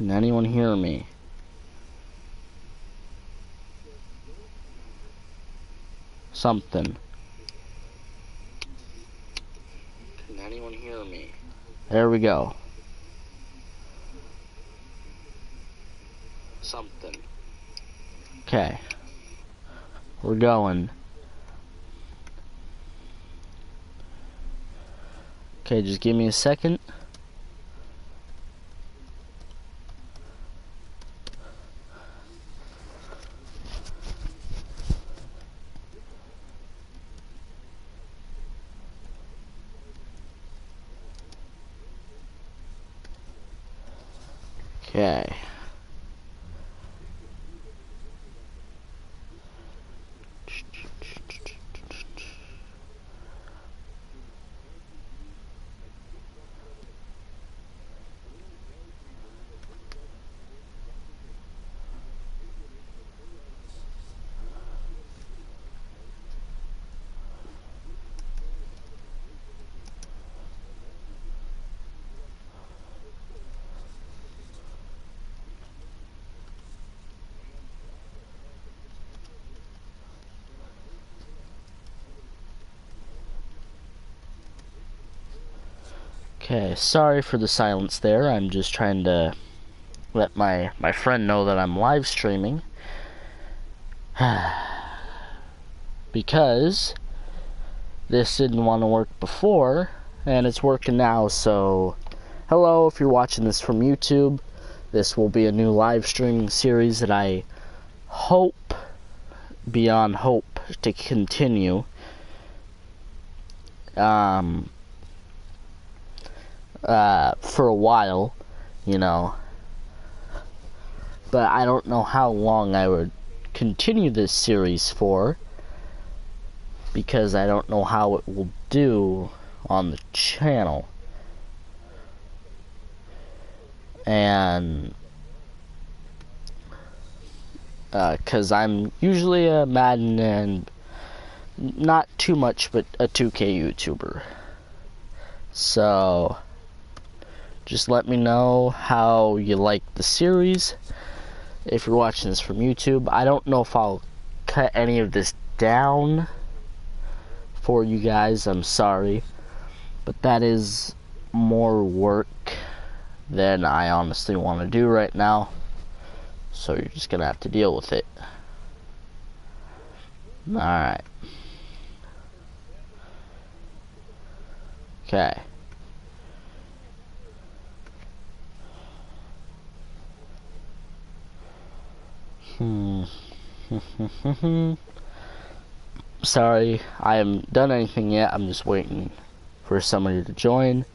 Can anyone hear me? Something. Can anyone hear me? There we go. Something. Okay. We're going. Okay, just give me a second. Okay. Okay, sorry for the silence there. I'm just trying to let my friend know that I'm live streaming. Because this didn't want to work before, and it's working now, so hello, if you're watching this from YouTube. This will be a new live streaming series that I hope, beyond hope, to continue. For a while, you know, but I don't know how long I would continue this series for, because I don't know how it will do on the channel, and because I'm usually a Madden and not too much, but a 2K YouTuber, so just let me know how you like the series if you're watching this from YouTube. I don't know if I'll cut any of this down for you guys, I'm sorry, but that is more work than I honestly want to do right now, so you're just gonna have to deal with it. Alright. Okay. Sorry, I haven't done anything yet. I'm just waiting for somebody to join.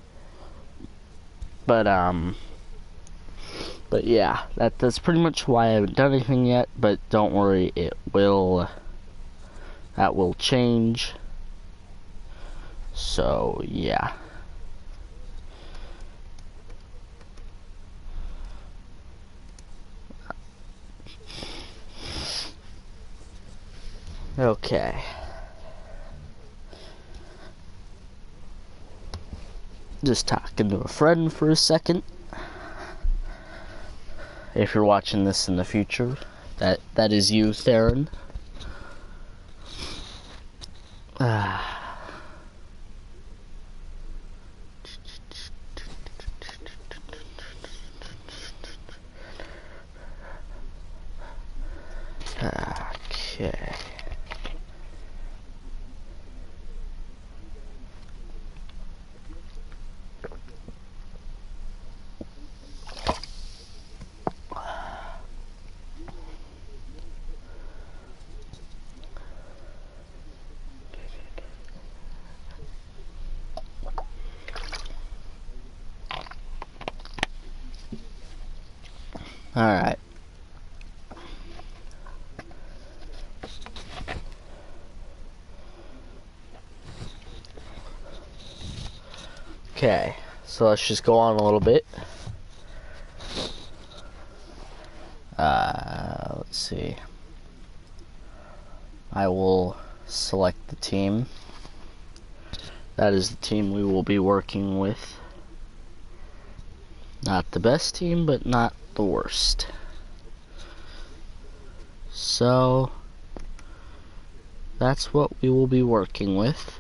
But yeah, that's pretty much why I haven't done anything yet. But don't worry, that will change. So yeah. Okay. Just talking to a friend for a second. If you're watching this in the future, that is you, Theron. Okay. Alright. Okay, so let's just go on a little bit. Let's see. I will select the team. That is the team we will be working with. Not the best team, but not the worst. So that's what we will be working with.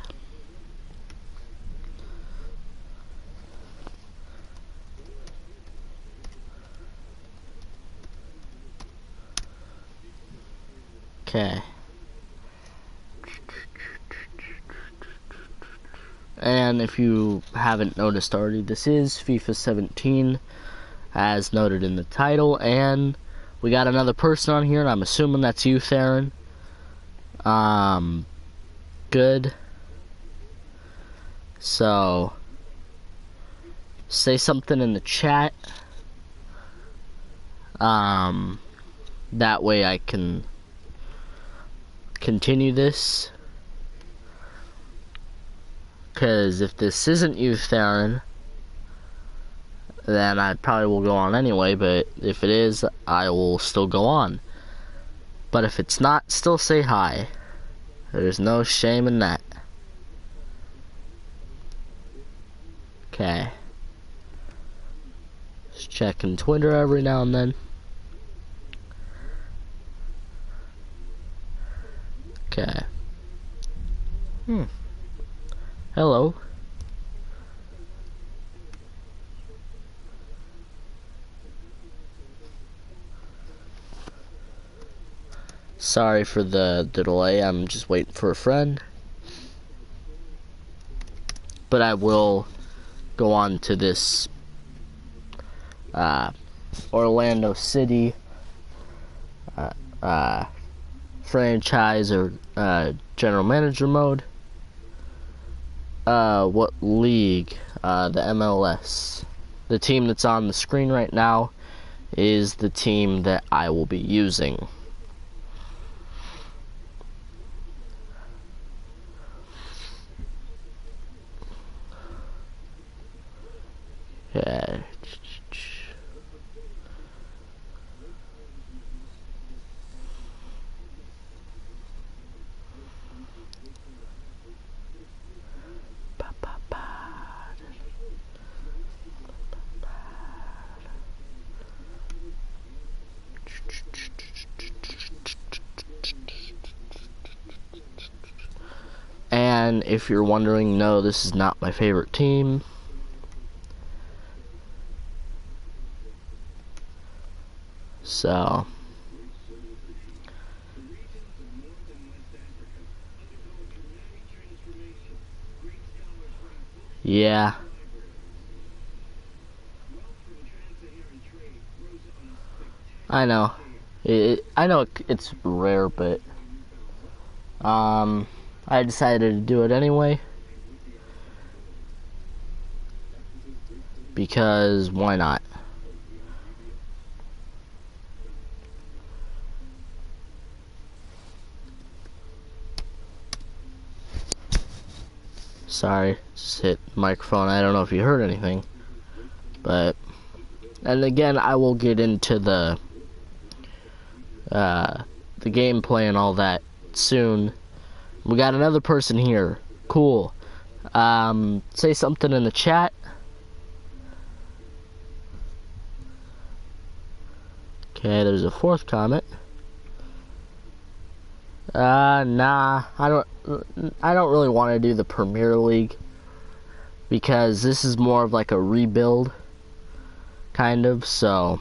Okay. And if you haven't noticed already, this is FIFA 17, as noted in the title, and we got another person on here, and I'm assuming that's you, Theron. Good. So, say something in the chat. That way I can continue this. Because if this isn't you, Theron, then I probably will go on anyway, but if it is, I will still go on. But if it's not, still say hi. There's no shame in that. Okay. Just checking Twitter every now and then. Okay. Hello. Sorry for the delay, I'm just waiting for a friend. But I will go on to this Orlando City franchise or general manager mode. What league? The MLS. The team that's on the screen right now is the team that I will be using. Okay. And if you're wondering, no, this is not my favorite team. So, yeah. I know. I know it's rare, but I decided to do it anyway. Because why not? Sorry, just hit the microphone. I don't know if you heard anything. But, and again, I will get into the gameplay and all that soon. We got another person here. Cool. Say something in the chat. Okay, there's a fourth comment. Nah, I don't really want to do the Premier League because this is more of like a rebuild kind of, so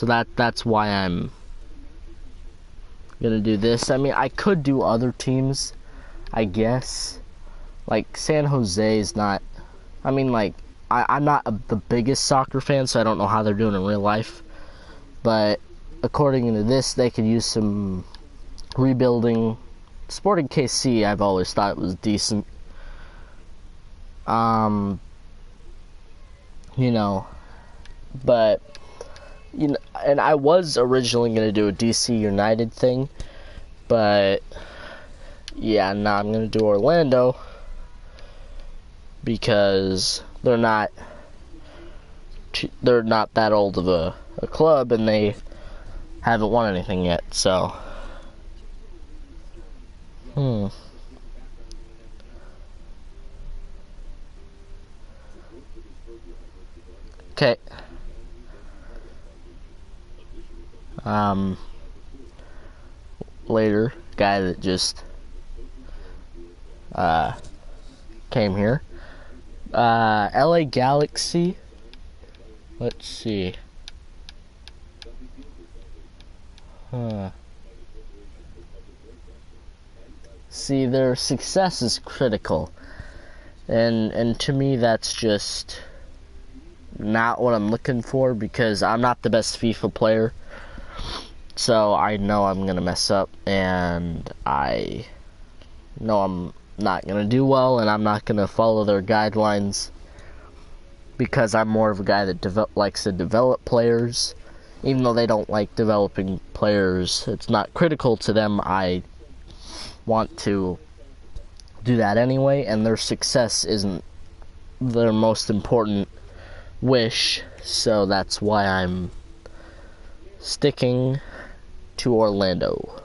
that's why I'm gonna do this. I mean, I could do other teams, I guess. Like San Jose is not, I mean, like I'm not the biggest soccer fan, so I don't know how they're doing in real life. But according to this, they could use some rebuilding. Sporting KC, I've always thought it was decent. You know, but you know, and I was originally gonna do a DC United thing, but yeah, now I'm gonna do Orlando because they're not that old of a club, and they haven't won anything yet, so Okay. Later, guy that just came here. LA Galaxy. Let's see. See, their success is critical. And to me, that's just not what I'm looking for, because I'm not the best FIFA player. So I know I'm going to mess up, and I know I'm not going to do well, and I'm not going to follow their guidelines, because I'm more of a guy that likes to develop players. Even though they don't like developing players, it's not critical to them. I want to do that anyway, and their success isn't their most important wish, so that's why I'm sticking to Orlando.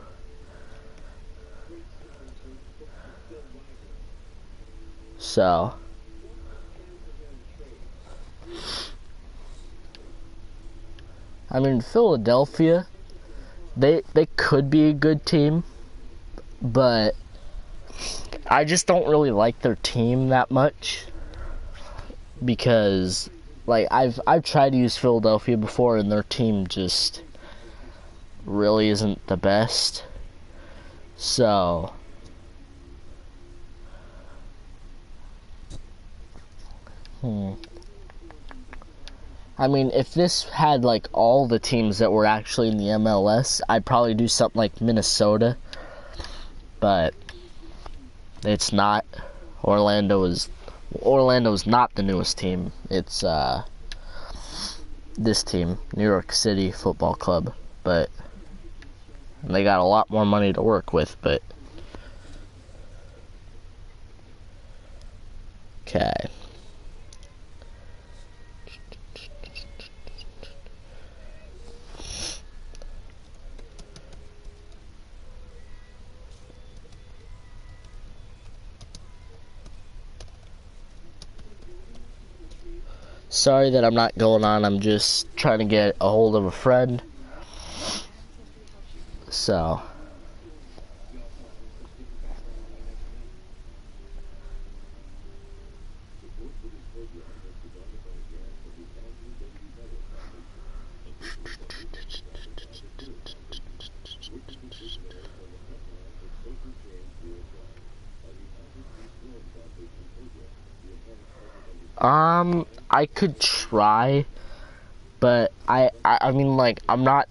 So I mean, Philadelphia, they could be a good team, but I just don't really like their team that much, because like I've tried to use Philadelphia before, and their team just really isn't the best. So I mean, if this had like all the teams that were actually in the MLS, I'd probably do something like Minnesota, but it's not. Orlando's not the newest team. It's this team, New York City Football Club, but they got a lot more money to work with. But okay. Sorry that I'm not going on. I'm just trying to get a hold of a friend. So I could try, but I mean, like, I'm not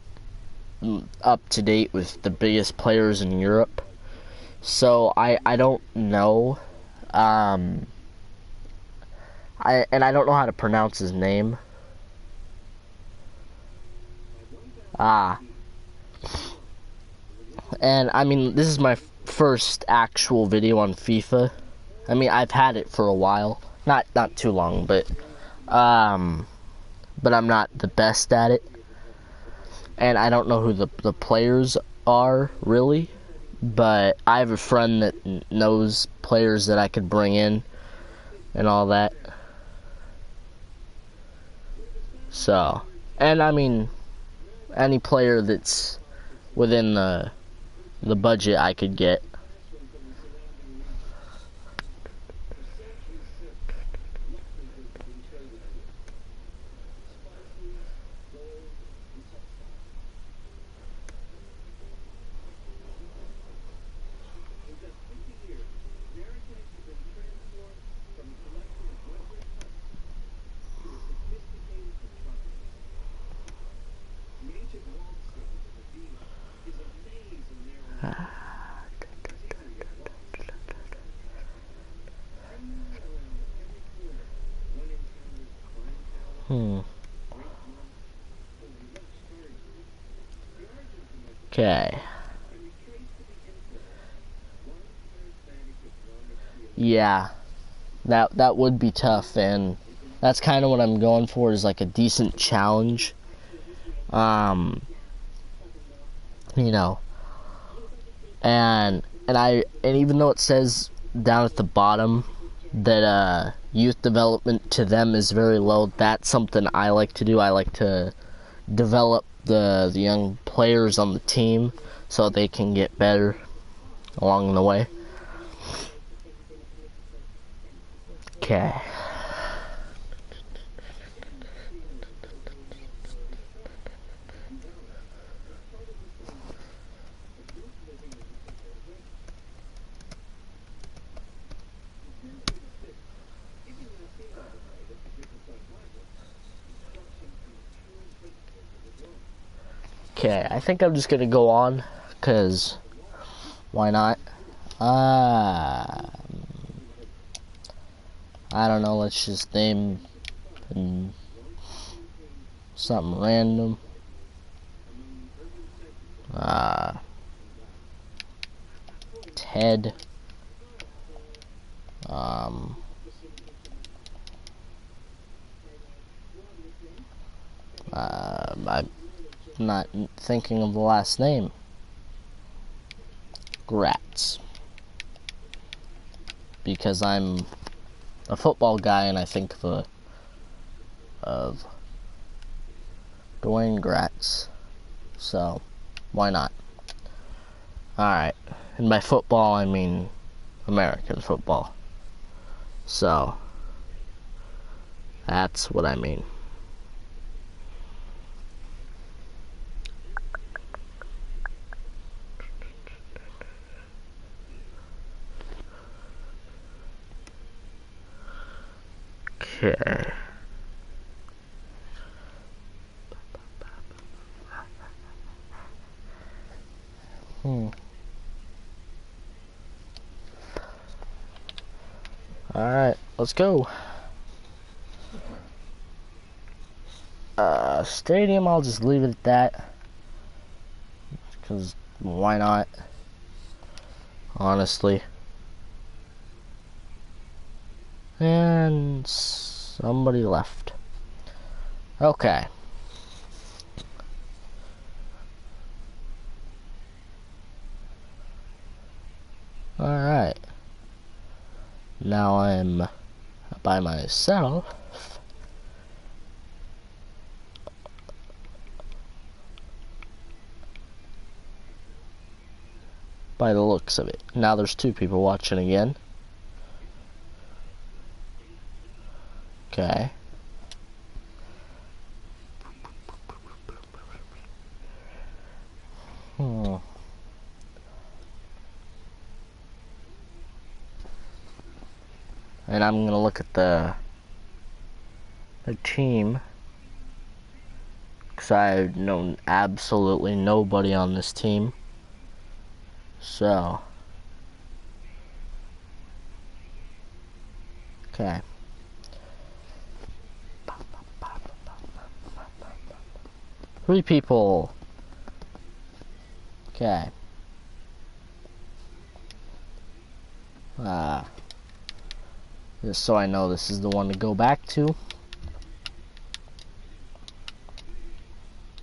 up to date with the biggest players in Europe, so I don't know. I don't know how to pronounce his name. And I mean, this is my first actual video on FIFA. I mean, I've had it for a while, not too long, but I'm not the best at it, and I don't know who the players are really, but I have a friend that knows players that I could bring in and all that. So, and I mean, any player that's within the budget I could get. Okay. Yeah, that would be tough, and that's kind of what I'm going for, is like a decent challenge. You know, and even though it says down at the bottom that youth development to them is very low. That's something I like to do. I like to develop the young players on the team so they can get better along the way. Okay. Okay, I think I'm just gonna go on, cause why not? I don't know, let's just name something random. Ted. I'm not thinking of the last name. Gratz. Because I'm a football guy and I think of Dwayne Gratz. So, why not? Alright. And by football, I mean American football. So, that's what I mean. Okay. Alright, let's go. Stadium, I'll just leave it at that. Because why not? Honestly. And somebody left. Okay. Alright. Now I'm by myself. By the looks of it. Now there's 2 people watching again. Okay. And I'm gonna look at the team, because I know absolutely nobody on this team. So, okay. Three people. Okay. Just so I know this is the one to go back to.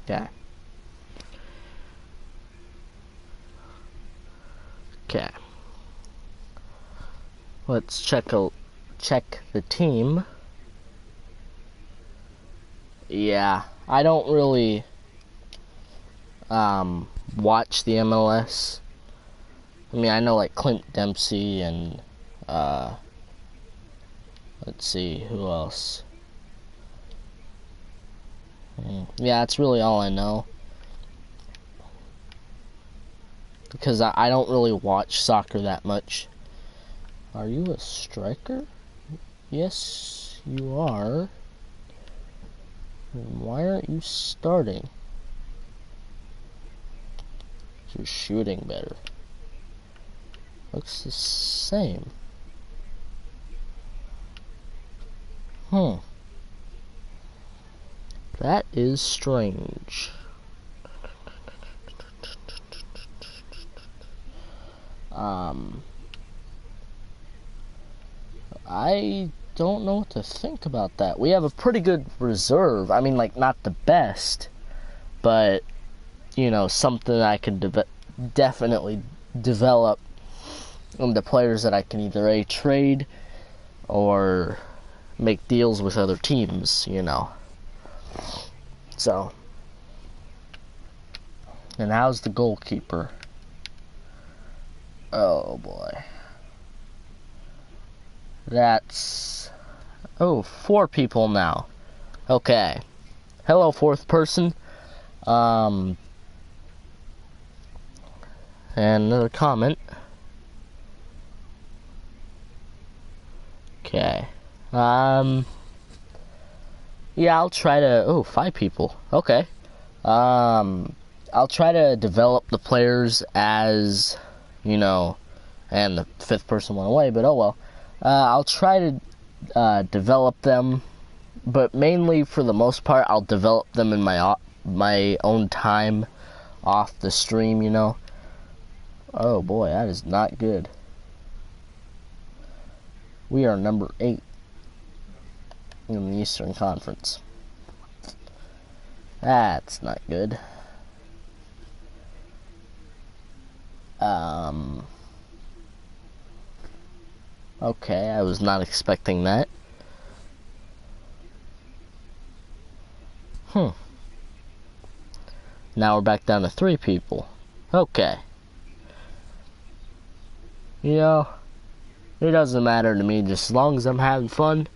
Okay. Okay. Let's check the team. Yeah, I don't really watch the MLS. I mean, I know like Clint Dempsey and let's see, who else? Yeah, that's really all I know. Because I don't really watch soccer that much. Are you a striker? Yes, you are. Why aren't you starting? You're shooting better. Looks the same. That is strange. I don't know what to think about that. We have a pretty good reserve. I mean, like, not the best, but, you know, something I can definitely develop into players that I can either trade or make deals with other teams, you know. So, and how's the goalkeeper? Oh boy. That's, oh, 4 people now. Okay. Hello, 4th person. And another comment. Okay. Yeah, I'll try to, oh, 5 people. Okay. I'll try to develop the players as, you know, and the 5th person went away, but oh well. I'll try to develop them, but mainly for the most part, I'll develop them in my own time off the stream, you know. Oh boy, that is not good. We are number 8 in the Eastern Conference. That's not good. Okay, I was not expecting that. Now we're back down to 3 people. Okay. You know, it doesn't matter to me just as long as I'm having fun.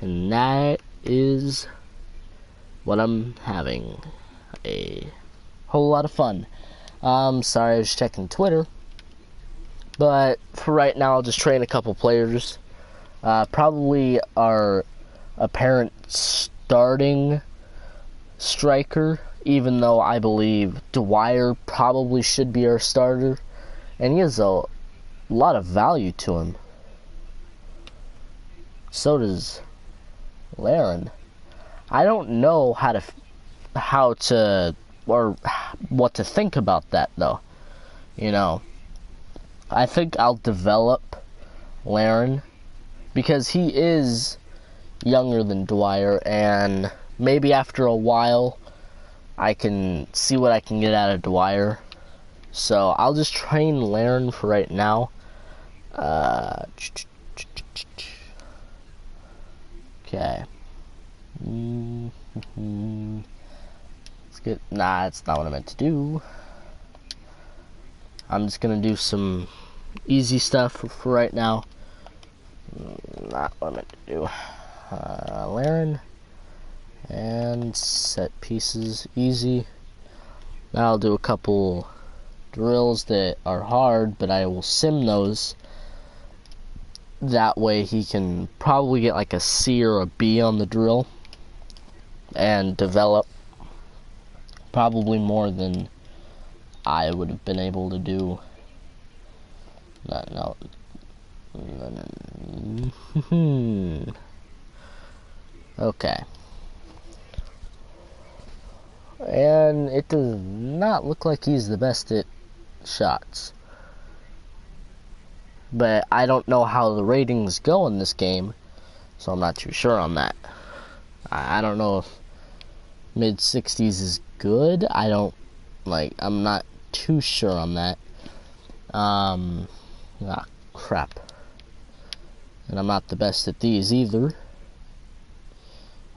And that is what I'm having. A whole lot of fun. Sorry, I was checking Twitter. But for right now, I'll just train a couple players. Probably our apparent starting striker, even though I believe Dwyer probably should be our starter. And he has a lot of value to him. So does Laren. I don't know how to or what to think about that though. You know, I think I'll develop Laren because he is younger than Dwyer, and maybe after a while I can see what I can get out of Dwyer. So I'll just train Laren for right now. Okay. Let's get. Nah, that's not what I meant to do. I'm just gonna do some easy stuff for right now. Not what I meant to do. Laren and set pieces easy. Now I'll do a couple drills that are hard, but I will sim those. That way he can probably get like a C or a B on the drill and develop probably more than I would have been able to do. No. Okay. And it does not look like he's the best at shots. But I don't know how the ratings go in this game, so I'm not too sure on that. I don't know if mid-60s is good. I'm not too sure on that. Crap. And I'm not the best at these either.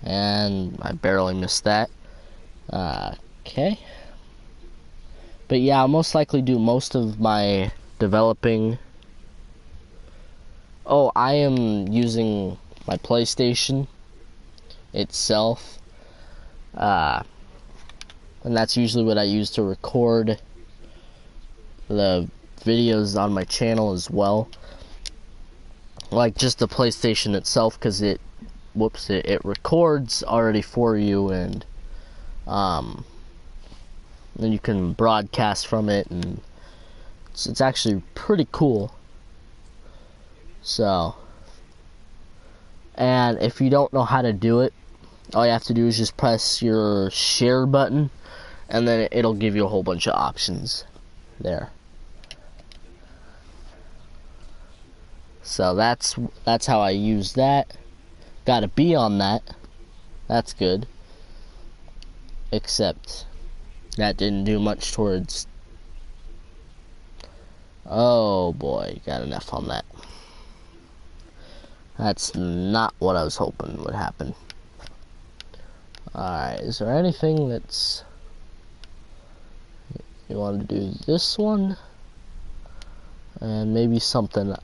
And I barely missed that. Okay. But yeah, I'll most likely do most of my developing. Oh, I am using my PlayStation itself. And that's usually what I use to record the videos on my channel as well. Like just the PlayStation itself, because it records already for you, and then you can broadcast from it, and it's actually pretty cool. So, and if you don't know how to do it, all you have to do is just press your share button, and then it'll give you a whole bunch of options there. So that's how I use that. Got a B on that. That's good. Except that didn't do much towards. Oh boy, got an F on that. That's not what I was hoping would happen. Alright, is there anything that's... You want to do this one? And maybe something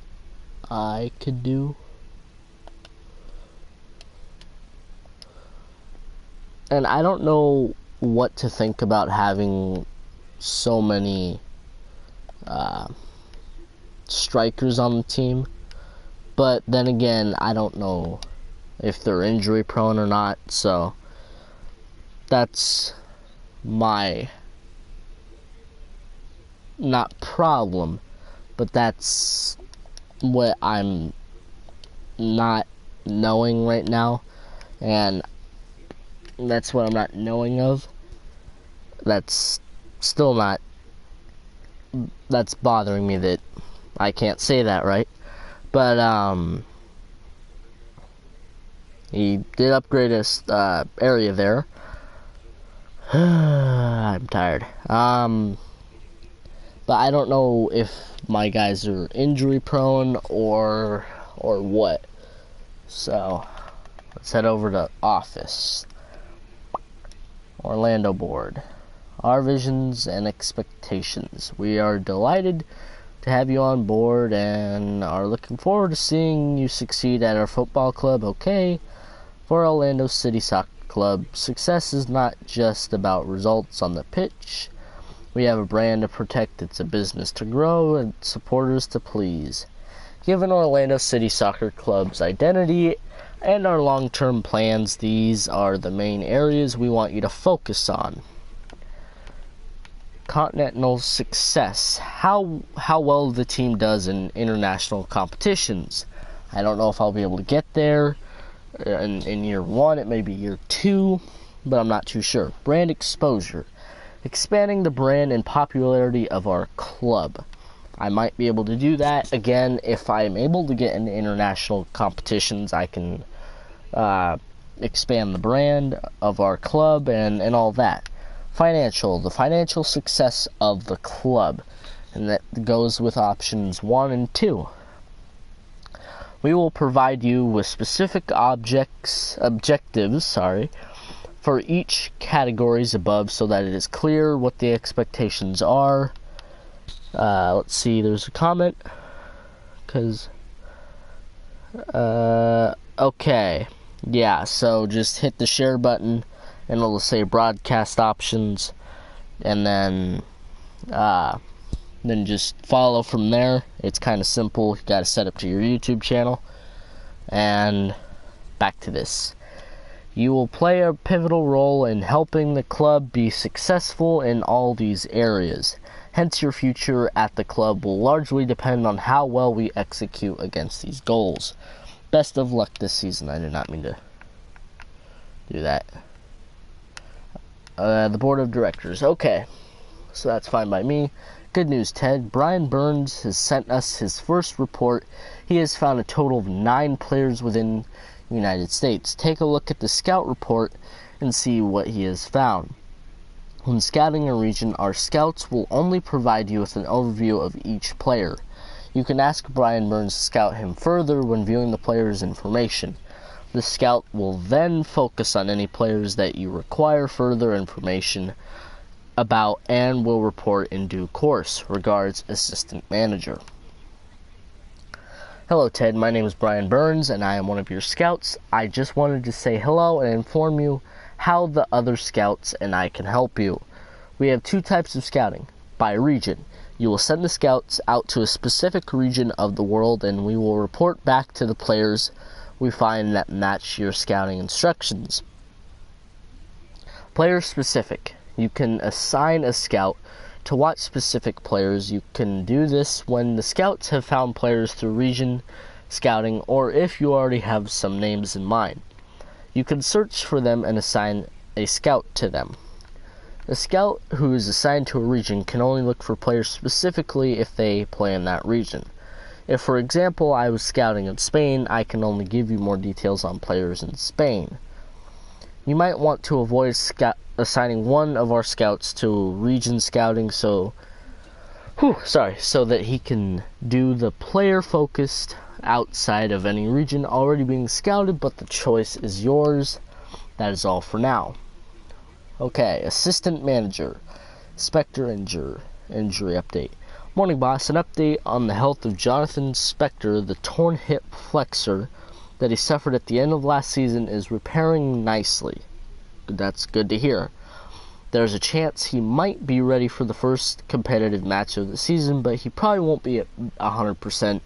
I could do. And I don't know what to think about having so many strikers on the team. But then again, I don't know if they're injury prone or not, so that's my not problem, but that's what I'm not knowing right now, and that's what I'm not knowing of. That's still not, that's bothering me that I can't say that right. But he did upgrade his area there. I'm tired. But I don't know if my guys are injury prone or what. So let's head over to office. Orlando board. Our visions and expectations. We are delighted to have you on board and are looking forward to seeing you succeed at our football club. Okay, for Orlando City Soccer Club, success is not just about results on the pitch. We have a brand to protect, it's a business to grow, and supporters to please. Given Orlando City Soccer Club's identity and our long-term plans, these are the main areas we want you to focus on. Continental success. How well the team does in international competitions. I don't know if I'll be able to get there in year 1. It may be year 2, but I'm not too sure. Brand exposure. Expanding the brand and popularity of our club. I might be able to do that again if I'm able to get into international competitions. I can expand the brand of our club and all that. Financial, the financial success of the club, and that goes with options 1 and 2. We will provide you with specific objectives, for each categories above so that it is clear what the expectations are. Let's see, there's a comment, okay, yeah, so just hit the share button, and it'll say broadcast options, and then just follow from there. It's kind of simple. You got to set up to your YouTube channel. And back to this. You will play a pivotal role in helping the club be successful in all these areas. Hence, your future at the club will largely depend on how well we execute against these goals. Best of luck this season. I did not mean to do that. The board of directors. Okay, so that's fine by me. Good news, Ted. Brian Burns has sent us his first report. He has found a total of 9 players within the United States. Take a look at the scout report and see what he has found. When scouting a region, our scouts will only provide you with an overview of each player. You can ask Brian Burns to scout him further when viewing the player's information. The scout will then focus on any players that you require further information about and will report in due course. Regards, Assistant Manager. Hello, Ted. My name is Brian Burns, and I am one of your scouts. I just wanted to say hello and inform you how the other scouts and I can help you. We have 2 types of scouting. By region. You will send the scouts out to a specific region of the world, and we will report back to the players we find that match your scouting instructions. Player specific. You can assign a scout to watch specific players. You can do this when the scouts have found players through region scouting, or if you already have some names in mind. You can search for them and assign a scout to them. A scout who is assigned to a region can only look for players specifically if they play in that region. If, for example, I was scouting in Spain, I can only give you more details on players in Spain. You might want to avoid assigning one of our scouts to region scouting so that he can do the player-focused outside of any region already being scouted, but the choice is yours. That is all for now. Okay, assistant manager. Spectre injury update. Morning, boss. An update on the health of Jonathan Spectre. The torn hip flexor that he suffered at the end of last season is repairing nicely. That's good to hear. There's a chance he might be ready for the first competitive match of the season, but he probably won't be at 100%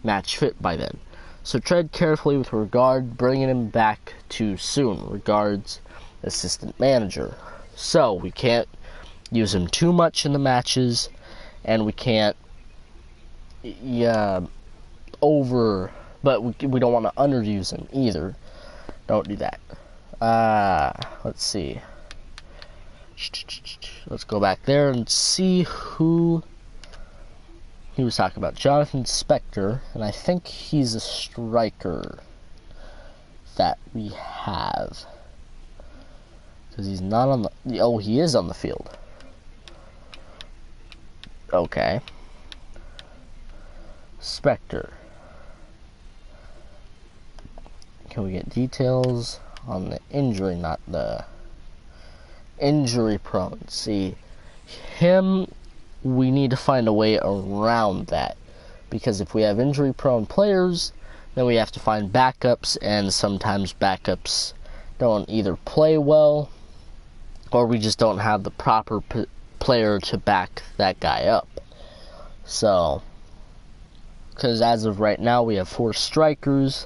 match fit by then. So tread carefully with regard bringing him back too soon. Regards, assistant manager. So we can't use him too much in the matches, and we can't but we don't want to underuse him either. Don't do that. Let's see. Let's go back there and see who he was talking about. Jonathan Spectre, and I think he's a striker that we have. Because he's not on the... Oh, he is on the field. Okay. Spectre. Can we get details on the injury, not the injury prone? See, him, we need to find a way around that. Because if we have injury prone players, then we have to find backups, and sometimes backups don't either play well, or we just don't have the proper player to back that guy up. So, because as of right now, we have 4 strikers,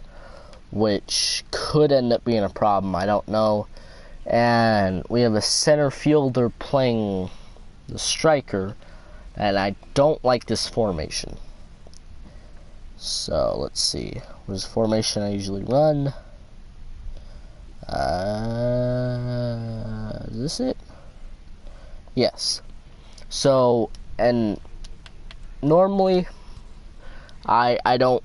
which could end up being a problem, I don't know. And we have a center fielder playing the striker, and I don't like this formation. So, let's see. What is the formation I usually run? Is this it? Yes. So, and normally, I don't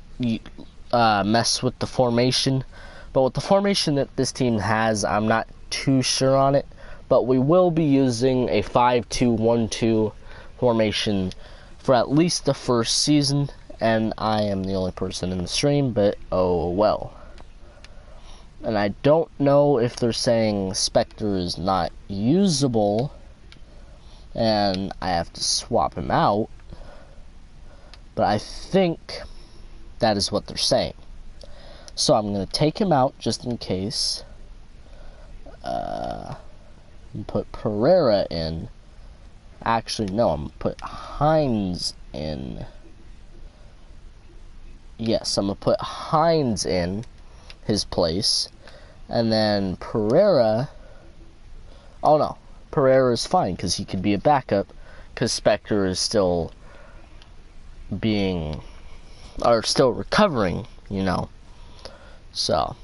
mess with the formation, but with the formation that this team has, I'm not too sure on it, but we will be using a 5-2-1-2 formation for at least the first season, and I am the only person in the stream, but oh well. And I don't know if they're saying Spectre is not usable and I have to swap him out, but I think that is what they're saying. So I'm going to take him out just in case. And put Pereira in. Actually, no, I'm going to put Hines in. Yes, I'm going to put Hines in his place. And then Pereira. Oh no, Pereira is fine because he could be a backup because Spectre is still still recovering, you know. So,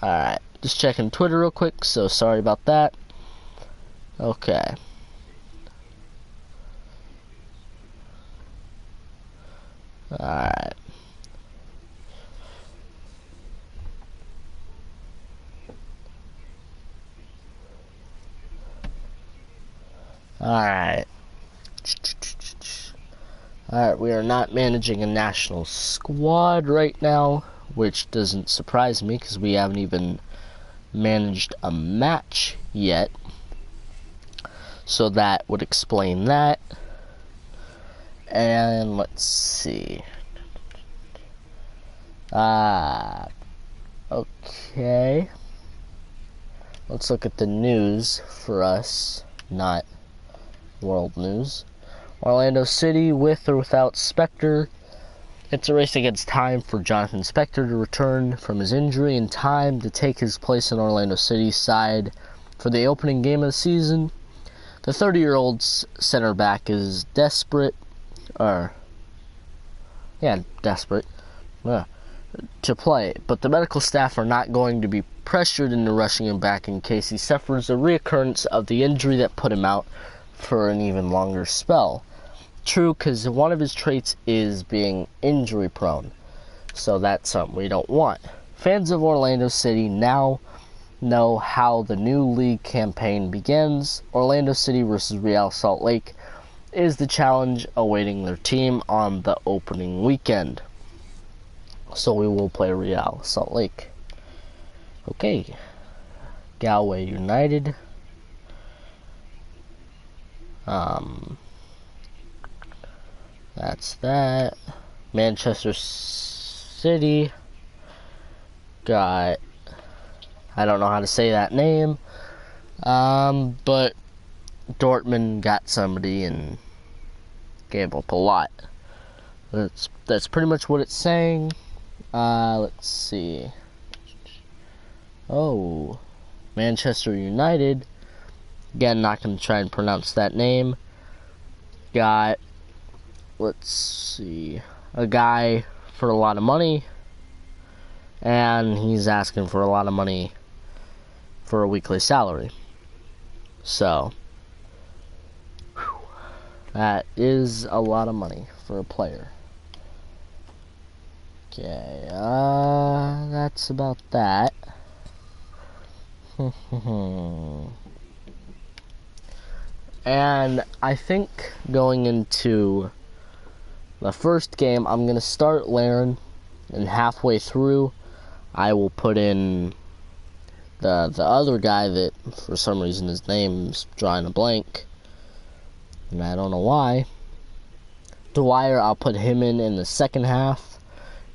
alright, just checking Twitter real quick, so sorry about that. Okay. Alright. Alright. Alright, we are not managing a national squad right now, which doesn't surprise me because we haven't even managed a match yet. So that would explain that. And let's see. Okay. Let's look at the news for us, not world news. Orlando City, with or without Spectre. It's a race against time for Jonathan Spectre to return from his injury in time to take his place in Orlando City's side for the opening game of the season. The 30-year-old center back is desperate to play, but the medical staff are not going to be pressured into rushing him back in case he suffers a reoccurrence of the injury that put him out for an even longer spell. True, because one of his traits is being injury prone, so that's something we don't want. Fans of Orlando City now know how the new league campaign begins. Orlando City versus Real Salt Lake is the challenge awaiting their team on the opening weekend. So we will play Real Salt Lake. Okay. Galway United. That's that. Manchester City. Got, I don't know how to say that name. But Dortmund got somebody and gave up a lot. That's pretty much what it's saying. Let's see. Oh, Manchester United. Again, not going to try and pronounce that name. Got, let's see, a guy for a lot of money. And he's asking for a lot of money for a weekly salary. So, that is a lot of money for a player. Okay, that's about that. And I think going into the first game, I'm going to start Laren, and halfway through, I will put in the other guy that, for some reason, his name's drawing a blank, and I don't know why. Dwyer, I'll put him in the second half,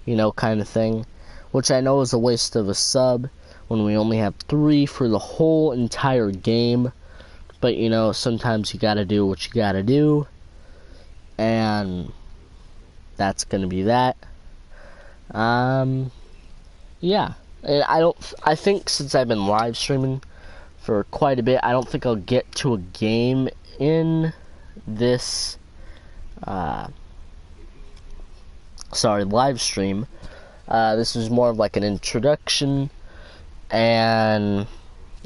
you know, kind of thing, which I know is a waste of a sub when we only have 3 for the whole entire game. But, you know, sometimes you gotta do what you gotta do. And that's gonna be that. Yeah. And I think since I've been live streaming for quite a bit, I don't think I'll get to a game in this, live stream. This is more of like an introduction and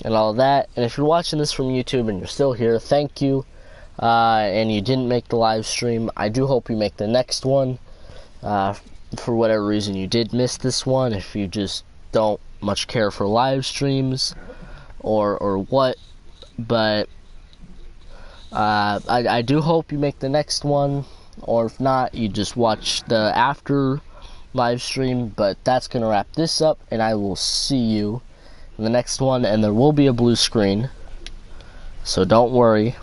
all that. And if you're watching this from YouTube and you're still here, thank you. And you didn't make the live stream, I do hope you make the next one. For whatever reason you did miss this one, if you just don't much care for live streams or what, but I do hope you make the next one, or if not, you just watch the after live stream. But that's gonna wrap this up, and I will see you in the next one, and there will be a blue screen, so don't worry.